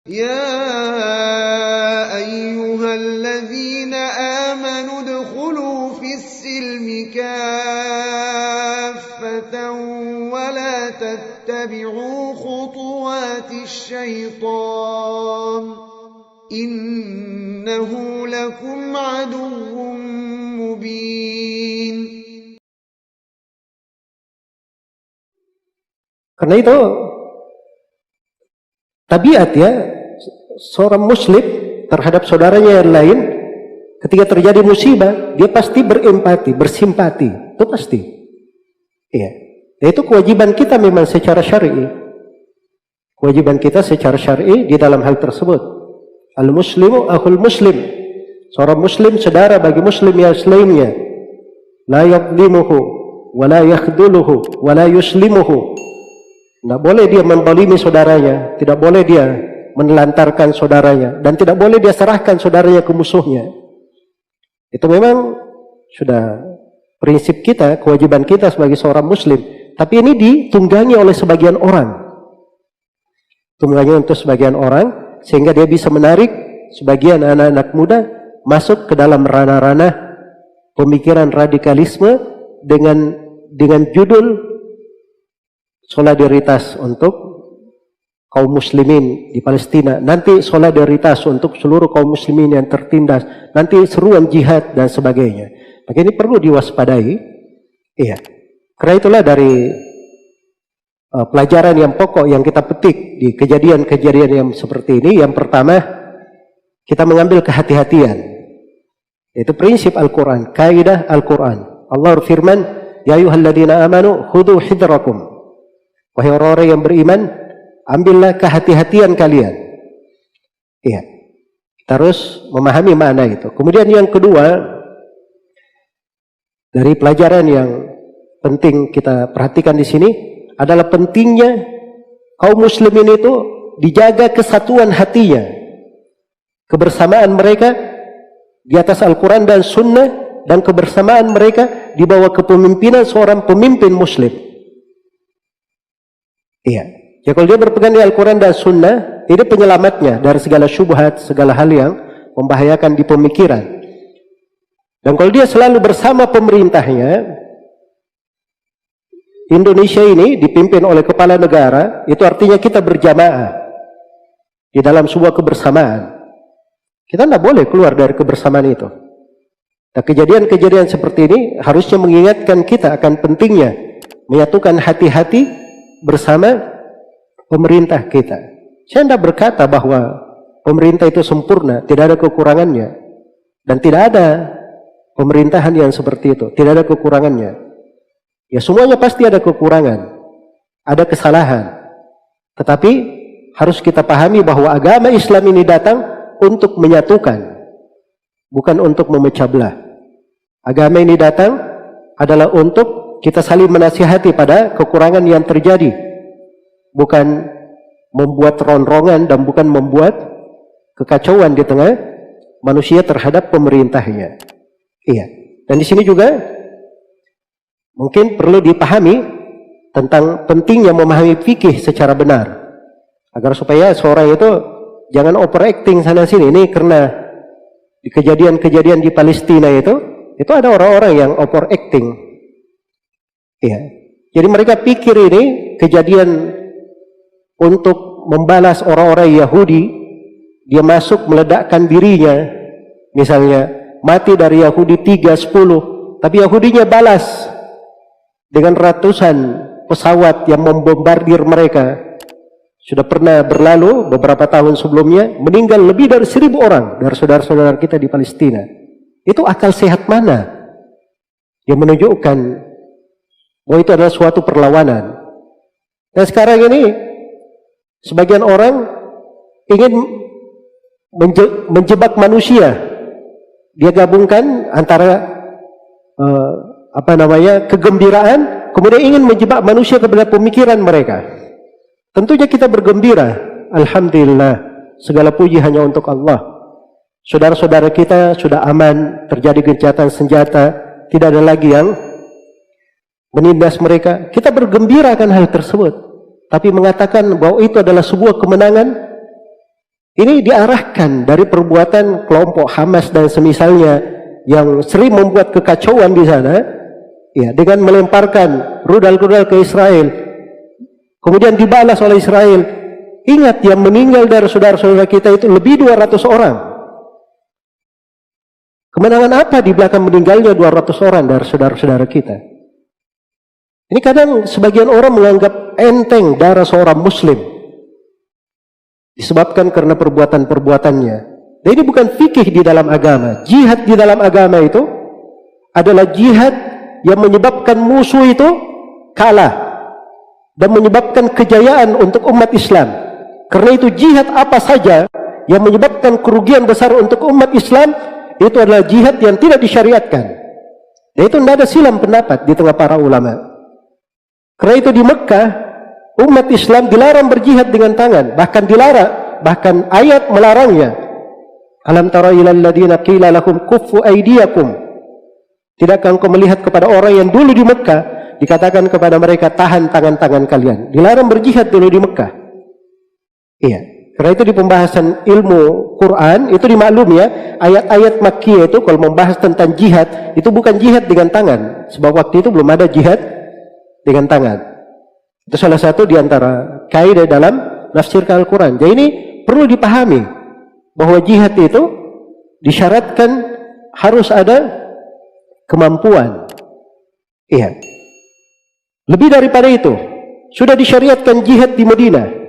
يا أيها الذين آمنوا ادخلوا في السلم كافة ولا تتبعوا خطوات الشيطان إنه لكم عدو مبين. Karena itu tabiat ya seorang muslim terhadap saudaranya yang lain, ketika terjadi musibah dia pasti berempati, bersimpati, itu pasti. Iya. Itu kewajiban kita memang secara syar'i. Kewajiban kita secara syar'i di dalam hal tersebut. Al-muslimu akhul muslim. Seorang muslim saudara bagi muslim yang lainnya. La yadlimuhu wa la yakhdhuluhu wa la yuslimuhu. Tidak boleh dia menzalimi saudaranya, tidak boleh dia menelantarkan saudaranya, dan tidak boleh dia serahkan saudaranya ke musuhnya. Itu memang sudah prinsip kita, kewajiban kita sebagai seorang muslim. Tapi ini ditunggangi oleh sebagian orang. Tunggangi untuk sebagian orang, sehingga dia bisa menarik sebagian anak-anak muda masuk ke dalam ranah-ranah pemikiran radikalisme dengan judul solidaritas untuk kaum muslimin di Palestina, nanti solidaritas untuk seluruh kaum muslimin yang tertindas, nanti seruan jihad dan sebagainya. Maka ini perlu diwaspadai. Iya. Karena itulah dari pelajaran yang pokok yang kita petik di kejadian-kejadian yang seperti ini, yang pertama kita mengambil kehati-hatian. Itu prinsip Al-Quran, kaidah Al-Quran. Allah berfirman, ya ayyuhalladzina amanu khudhu hidrakum. Wahai orang-orang yang beriman, ambillah kehati-hatian kalian. Iya. Terus memahami makna itu. Kemudian yang kedua, dari pelajaran yang penting kita perhatikan di sini adalah pentingnya kaum muslimin itu dijaga kesatuan hatinya, kebersamaan mereka di atas Al-Quran dan Sunnah, dan kebersamaan mereka di bawah kepemimpinan seorang pemimpin muslim. Iya. Ya, kalau dia berpegang di Al-Quran dan Sunnah, ini penyelamatnya dari segala syubhat, segala hal yang membahayakan di pemikiran. Dan kalau dia selalu bersama pemerintahnya, Indonesia ini dipimpin oleh kepala negara, itu artinya kita berjamaah di dalam sebuah kebersamaan. Kita tidak boleh keluar dari kebersamaan itu. Nah, kejadian-kejadian seperti ini harusnya mengingatkan kita akan pentingnya menyatukan hati-hati bersama pemerintah kita. Saya tidak berkata bahwa pemerintah itu sempurna, tidak ada kekurangannya, dan tidak ada pemerintahan yang seperti itu, tidak ada kekurangannya. Ya, semuanya pasti ada kekurangan, ada kesalahan. Tetapi harus kita pahami bahwa agama Islam ini datang untuk menyatukan, bukan untuk memecah belah. Agama ini datang adalah untuk kita saling menasihati pada kekurangan yang terjadi, bukan membuat ronrongan dan bukan membuat kekacauan di tengah manusia terhadap pemerintahnya. Iya. Dan di sini juga mungkin perlu dipahami tentang pentingnya memahami fikih secara benar, agar supaya seorang itu jangan overacting sana sini. Ini karena di kejadian-kejadian di Palestina itu ada orang-orang yang overacting. Ya. Jadi mereka pikir ini kejadian untuk membalas orang-orang Yahudi, dia masuk meledakkan dirinya, misalnya mati dari Yahudi 3-10, tapi Yahudinya balas dengan ratusan pesawat yang membombardir mereka. Sudah pernah berlalu beberapa tahun sebelumnya, meninggal lebih dari 1.000 orang dari saudara-saudara kita di Palestina. Itu akal sehat mana yang menunjukkan bahwa itu adalah suatu perlawanan? Dan sekarang ini sebagian orang ingin menjebak manusia. Dia gabungkan antara kegembiraan, kemudian ingin menjebak manusia kepada pemikiran mereka. Tentunya kita bergembira, alhamdulillah, segala puji hanya untuk Allah. Saudara-saudara kita sudah aman, terjadi gencatan senjata, tidak ada lagi yang menindas mereka. Kita bergembira akan hal tersebut, tapi mengatakan bahwa itu adalah sebuah kemenangan, Ini diarahkan dari perbuatan kelompok Hamas dan semisalnya yang sering membuat kekacauan di sana, ya, dengan melemparkan rudal-rudal ke Israel, kemudian dibalas oleh Israel. Ingat, yang meninggal dari saudara-saudara kita itu lebih 200 orang. Kemenangan apa di belakang meninggalnya 200 orang dari saudara-saudara kita? Ini kadang sebagian orang menganggap enteng darah seorang muslim, disebabkan karena perbuatan-perbuatannya. Dan ini bukan fikih di dalam agama. Jihad di dalam agama itu adalah jihad yang menyebabkan musuh itu kalah dan menyebabkan kejayaan untuk umat Islam. Karena itu jihad apa saja yang menyebabkan kerugian besar untuk umat Islam, itu adalah jihad yang tidak disyariatkan. Dan itu tidak ada silam pendapat di tengah para ulama. Karena itu di Mekah umat Islam dilarang berjihad dengan tangan, bahkan dilarang, bahkan ayat melarangnya. Alam tara ilal ladina qila lahum kuffu aydiyakum. Tidakkah engkau melihat kepada orang yang dulu di Mekah dikatakan kepada mereka, tahan tangan-tangan kalian. Dilarang berjihad dulu di Mekah. Iya. Karena itu di pembahasan ilmu Quran itu dimaklumi ya, ayat-ayat Makkiyah itu kalau membahas tentang jihad itu bukan jihad dengan tangan, sebab waktu itu belum ada jihad dengan tangan. Itu salah satu di antara kaidah dalam menafsirkan Al-Quran. Jadi ini perlu dipahami bahwa jihad itu disyaratkan harus ada kemampuan. Iya. Lebih daripada itu, sudah disyariatkan jihad di Madinah.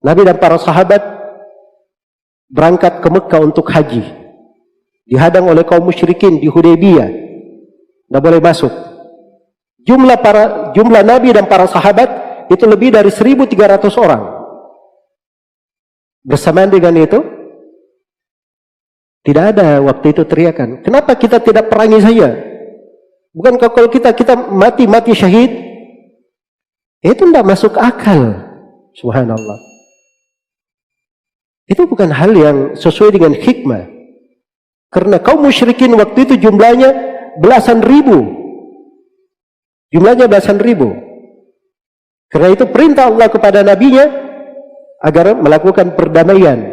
Nabi dan para sahabat berangkat ke Mekah untuk haji. Dihadang oleh kaum musyrikin di Hudaybiyah. Tidak boleh masuk. Jumlah Nabi dan para sahabat itu lebih dari 1.300 orang. Bersamaan dengan itu, tidak ada waktu itu teriakan, kenapa kita tidak perangi saja? Bukankah kalau kita mati syahid? Itu tidak masuk akal. Subhanallah. Itu bukan hal yang sesuai dengan hikmah. Karena kaum musyrikin waktu itu jumlahnya belasan ribu. Jumlahnya belasan ribu. Karena itu perintah Allah kepada nabinya agar melakukan perdamaian.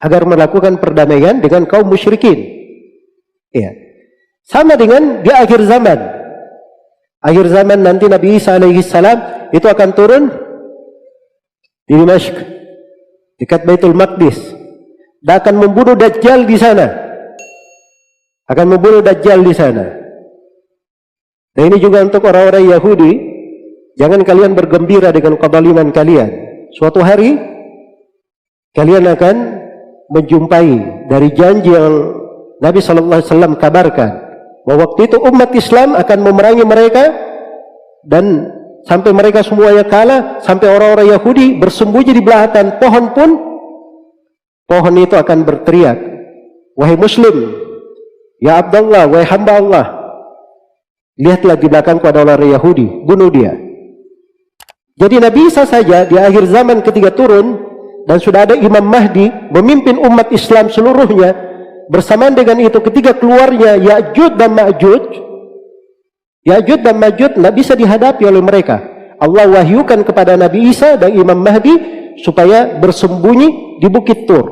Agar melakukan perdamaian dengan kaum musyrikin. Ya. Sama dengan di akhir zaman. Akhir zaman nanti Nabi Isa alaihi salam itu akan turun di Dimashq, dekat Baitul Maqdis. Dan akan membunuh Dajjal di sana. Akan membunuh Dajjal di sana. Dan ini juga untuk orang-orang Yahudi, jangan kalian bergembira dengan kezaliman kalian. Suatu hari kalian akan menjumpai dari janji yang Nabi SAW kabarkan, bahwa waktu itu umat Islam akan memerangi mereka dan sampai mereka semuanya kalah, sampai orang-orang Yahudi bersembunyi di belakang pohon pun, pohon itu akan berteriak, wahai Muslim, ya Abdullah, wahai hamba Allah, lihatlah di belakangku ada orang Yahudi, bunuh dia. Jadi Nabi Isa saja di akhir zaman ketika turun dan sudah ada Imam Mahdi memimpin umat Islam seluruhnya, bersamaan dengan itu ketika keluarnya Ya'juj dan Ma'juj, Ya'juj dan Ma'juj tidak bisa dihadapi oleh mereka. Allah wahyukan kepada Nabi Isa dan Imam Mahdi supaya bersembunyi di Bukit Tur.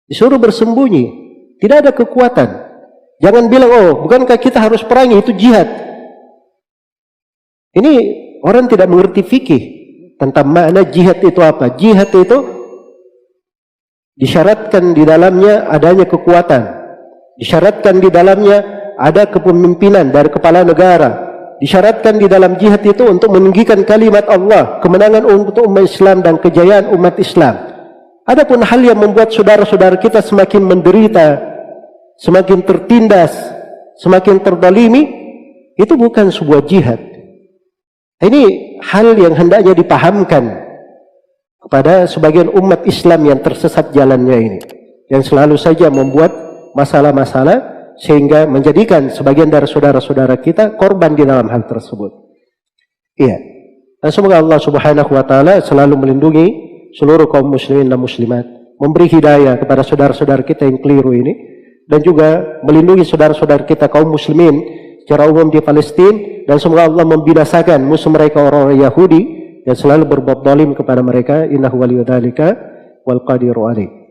Disuruh bersembunyi, tidak ada kekuatan. Jangan bilang, oh bukankah kita harus perangi, itu jihad. Ini orang tidak mengerti fikih tentang makna jihad itu apa. Jihad itu disyaratkan di dalamnya adanya kekuatan, disyaratkan di dalamnya ada kepemimpinan dari kepala negara, disyaratkan di dalam jihad itu untuk meninggikan kalimat Allah, kemenangan untuk umat Islam dan kejayaan umat Islam. Adapun hal yang membuat saudara-saudara kita semakin menderita, semakin tertindas, semakin terdalimi, itu bukan sebuah jihad. Ini hal yang hendaknya dipahamkan kepada sebagian umat Islam yang tersesat jalannya ini, yang selalu saja membuat masalah-masalah sehingga menjadikan sebagian dari saudara-saudara kita korban di dalam hal tersebut. Iya. Dan semoga Allah Subhanahu wa taala selalu melindungi seluruh kaum muslimin dan muslimat, memberi hidayah kepada saudara-saudara kita yang keliru ini, dan juga melindungi saudara-saudara kita kaum muslimin secara umum di Palestina, dan semoga Allah membinasakan musuh mereka orang-orang Yahudi dan selalu berbuat zalim kepada mereka. Innahu waliyudzalika wal qadiru alaih.